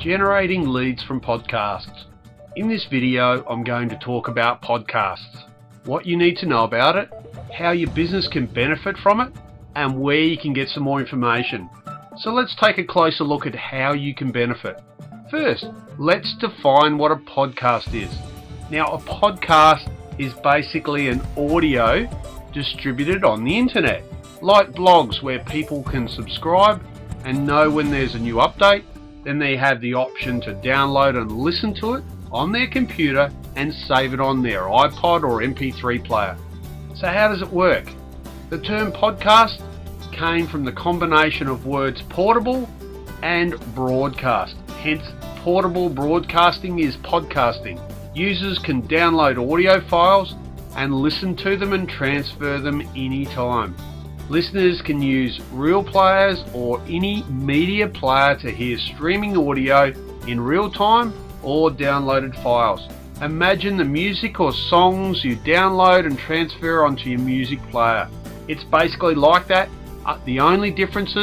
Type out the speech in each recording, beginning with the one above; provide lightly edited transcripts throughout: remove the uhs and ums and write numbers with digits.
generating leads from podcasts. In this video, I'm going to talk about podcasts, what you need to know about it, how your business can benefit from it, and where you can get some more information. So let's take a closer look at how you can benefit. First, let's define what a podcast is. Now, a podcast is basically an audio distributed on the internet, like blogs where people can subscribe and know when there's a new update. Then they have the option to download and listen to it on their computer and save it on their iPod or MP3 player. So how does it work? The term podcast came from the combination of words portable and broadcast. Hence, portable broadcasting is podcasting. Users can download audio files and listen to them and transfer them anytime. Listeners can use real players or any media player to hear streaming audio in real time or downloaded files. Imagine the music or songs you download and transfer onto your music player. It's basically like that. The only difference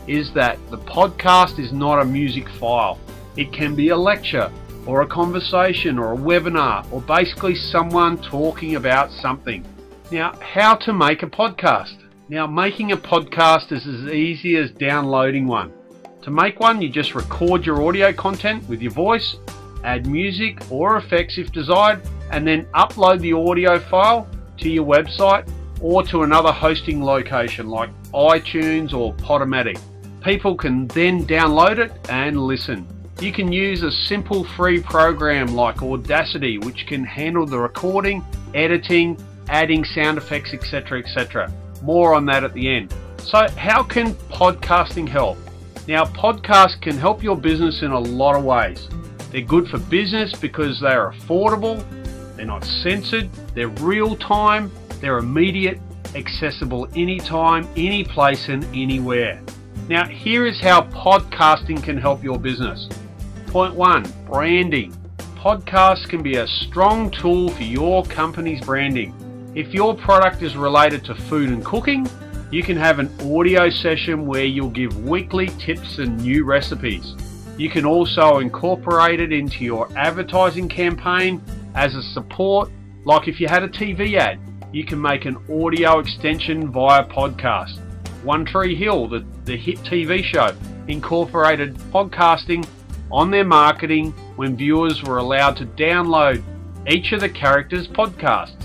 is that the podcast is not a music file. It can be a lecture or a conversation or a webinar or basically someone talking about something. Now, how to make a podcast? Now, making a podcast is as easy as downloading one. To make one, you just record your audio content with your voice, add music or effects if desired, and then upload the audio file to your website or to another hosting location like iTunes or Podomatic. People can then download it and listen. You can use a simple free program like Audacity, which can handle the recording, editing, adding sound effects, etc., etc. More on that at the end. So how can podcasting help? Now, podcasts can help your business in a lot of ways. They're good for business because they're affordable, they're not censored, they're real time, they're immediate, accessible anytime, any place and anywhere. Now, here is how podcasting can help your business. Point 1, branding. Podcasts can be a strong tool for your company's branding. If your product is related to food and cooking, you can have an audio session where you'll give weekly tips and new recipes. You can also incorporate it into your advertising campaign as a support, like if you had a TV ad, you can make an audio extension via podcast. One Tree Hill, the hit TV show, incorporated podcasting on their marketing when viewers were allowed to download each of the characters' podcasts.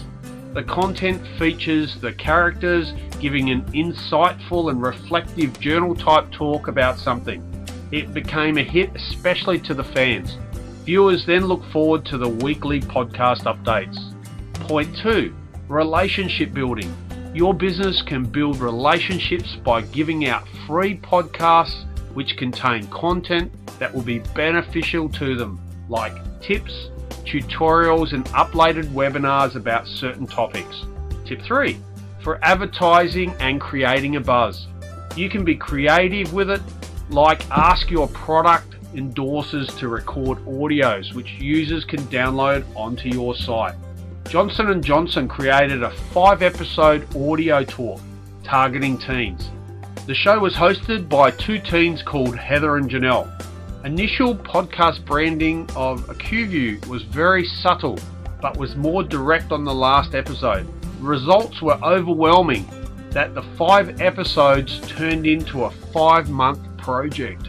The content features the characters giving an insightful and reflective journal type talk about something. It became a hit, especially to the fans. Viewers then look forward to the weekly podcast updates. Point 2, relationship building. Your business can build relationships by giving out free podcasts which contain content that will be beneficial to them, like tips, tutorials and uploaded webinars about certain topics. Tip 3, for advertising and creating a buzz. You can be creative with it, like ask your product endorsers to record audios which users can download onto your site. Johnson & Johnson created a 5-episode audio talk targeting teens. The show was hosted by 2 teens called Heather and Janelle. Initial podcast branding of AccuView was very subtle, but was more direct on the last episode. The results were overwhelming that the 5 episodes turned into a 5-month project.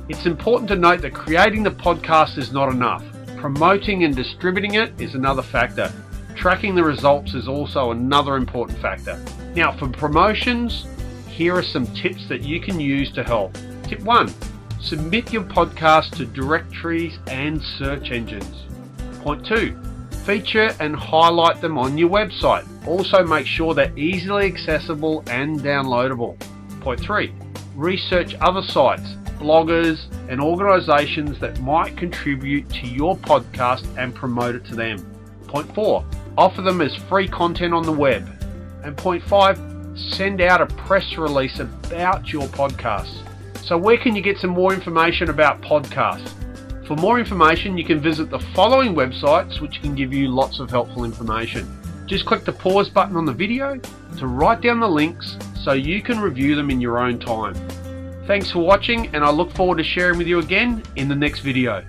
It's important to note that creating the podcast is not enough. Promoting and distributing it is another factor. Tracking the results is also another important factor. Now, for promotions, here are some tips that you can use to help. Tip 1. Submit your podcast to directories and search engines. Point 2. Feature and highlight them on your website. Also make sure they're easily accessible and downloadable. Point 3. Research other sites, bloggers and organizations that might contribute to your podcast and promote it to them. Point 4. Offer them as free content on the web. And point 5. Send out a press release about your podcast. So where can you get some more information about podcasts? For more information, you can visit the following websites which can give you lots of helpful information. Just click the pause button on the video to write down the links so you can review them in your own time. Thanks for watching, and I look forward to sharing with you again in the next video.